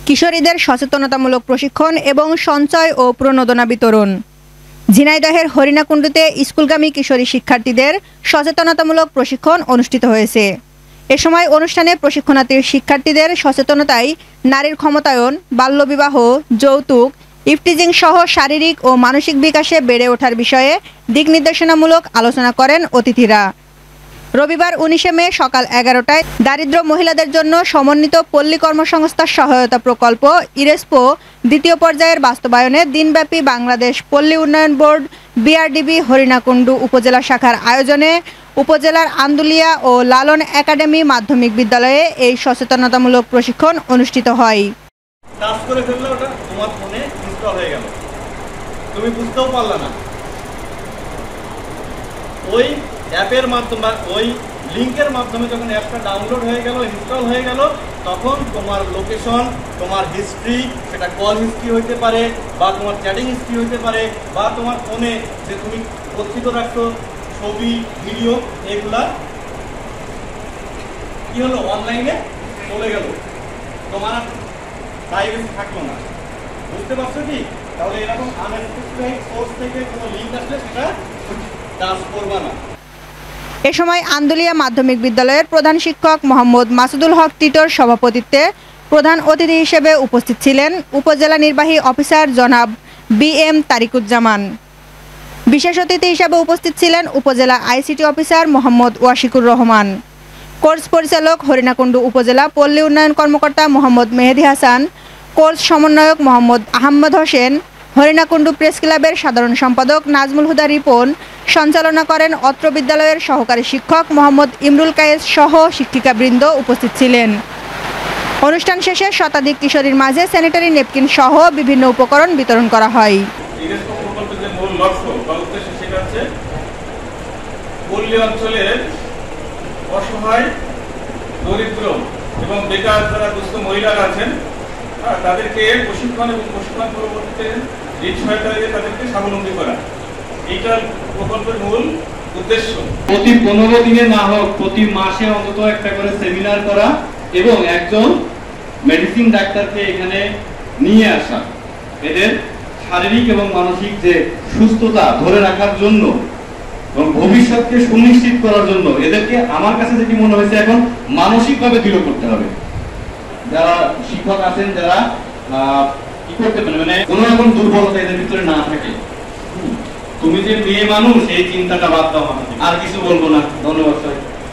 কিশোরীদের সচেতনতামূলক প্রশিক্ষণ এবং সঞ্চয় ও প্রণোদনা বিতরণ। ঝিনাইদহের হরিণাকুণ্ডুতে স্কুলগামী কিশোরী শিক্ষার্থীদের সচেতনতামূলক প্রশিক্ষণ অনুষ্ঠিত হয়েছে। এ সময় অনুষ্ঠানে প্রশিক্ষণার্থী শিক্ষার্থীদের সচেতনতায় নারীর ক্ষমতায়ন, বাল্যবিবাহ, যৌতুক, ইফটিজিং সহ শারীরিক ও মানসিক বিকাশে বেড়ে ওঠার বিষয়ে দিক নির্দেশনামূলক আলোচনা করেন অতিথিরা। রবিবার 19 মে সকাল 11টায় দারিদ্র মহিলাদের জন্য সমন্বিত পল্লী কর্মসংস্থান সহায়তা প্রকল্প ইরেসপো দ্বিতীয় পর্যায়ের বাস্তবায়নে দিনব্যাপী বাংলাদেশ পল্লী উন্নয়ন বোর্ড বিআরডিবি হরিণাকুণ্ডু উপজেলা শাখার আয়োজনে উপজেলার আন্দুলিয়া ও লালন একাডেমি মাধ্যমিক বিদ্যালয়ে এই সচেতনতামূলক প্রশিক্ষণ অনুষ্ঠিত হয়। টাচ করে ফেললে ওটা তোমার ফোনে ইনস্টল হয়ে গেল, তুমি বুঝতেও পারলে না। ওই অ্যাপের মাধ্যমে, ওই লিঙ্কের মাধ্যমে যখন অ্যাপটা ডাউনলোড হয়ে গেল, ইনস্টল হয়ে গেল, তখন তোমার লোকেশন, তোমার হিস্ট্রি, সেটা কল হিস্ট্রি হইতে পারে বা তোমার চ্যাটিং হিস্ট্রি হইতে পারে বা তোমার ফোনে যে তুমি গচ্ছিত রাখছো ছবি, ভিডিও, এগুলা কি হলো, অনলাইনে চলে গেল, তোমার প্রাইভেসি থাকলো না। বুঝতে পারছো কি? তাহলে এরকম আনস্পেসিফাইড সোর্স থেকে কোনো লিঙ্ক আসলে সেটা টাচ করবা না। এ সময় আন্দুলিয়া মাধ্যমিক বিদ্যালয়ের প্রধান শিক্ষক মোহাম্মদ মাসুদুল হক টিটোর সভাপতিত্বে প্রধান অতিথি হিসেবে উপস্থিত ছিলেন উপজেলা নির্বাহী অফিসার জনাব BM তারিকুজ্জামান। বিশেষ অতিথি হিসেবে উপস্থিত ছিলেন উপজেলা ICT officer Mohammad Washiqur Rahman, course পরিচালক হরিণাকুণ্ডু উপজেলা পল্লী উন্নয়ন কর্মকর্তা মোহাম্মদ মেহেদি হাসান, কোর্স সমন্বয়ক মোহাম্মদ আহমদ হোসেন, হরিণাকুণ্ডু প্রেস ক্লাবের সাধারণ সম্পাদক নাজমুল হুদা রিপন। সঞ্চালনা করেন অত্র বিদ্যালয়ের সহকারী শিক্ষক মোহাম্মদ ইমরুল কায়েস সহ শিক্ষিকাবৃন্দ উপস্থিত ছিলেন। অনুষ্ঠান শেষে শতাধিক কিশোরীর মাঝে স্যানিটারি নেপকিন সহ বিভিন্ন উপকরণ বিতরণ করা হয়। পল্লী অঞ্চলের অসহায়, দরিদ্র এবং বেকার যারা দুস্থ মহিলারা আছেন তাদেরকে প্রশিক্ষণ এবং প্রশিক্ষণ পরবর্তীতে ঋণ সহায়তা দিয়ে তাদেরকে স্বাবলম্বী করা, এইটার প্রকল্পের মূল উদ্দেশ্য। প্রতি 15 দিনে না হোক প্রতি মাসে অন্তত একটা করে সেমিনার করা এবং একজন মেডিসিন ডাক্তারকে এখানে নিয়ে আসা, এদের শারীরিক এবং মানসিক যে সুস্থতা ধরে রাখার জন্য এবং ভবিষ্যৎকে সুনিশ্চিত করার জন্য এদেরকে আমার কাছে যেটি মনে হয়েছে এখন মানসিকভাবে দৃঢ় করতে হবে। যারা শিক্ষক আছেন যারা কি করতে পারে, মানে কোনো রকম দুর্বলতা এদের ভিতরে না থাকে। তুমি যে মেয়ে মানুষ এই চিন্তাটা বাদ দাও, আর কিছু বলবো না। ধন্যবাদ।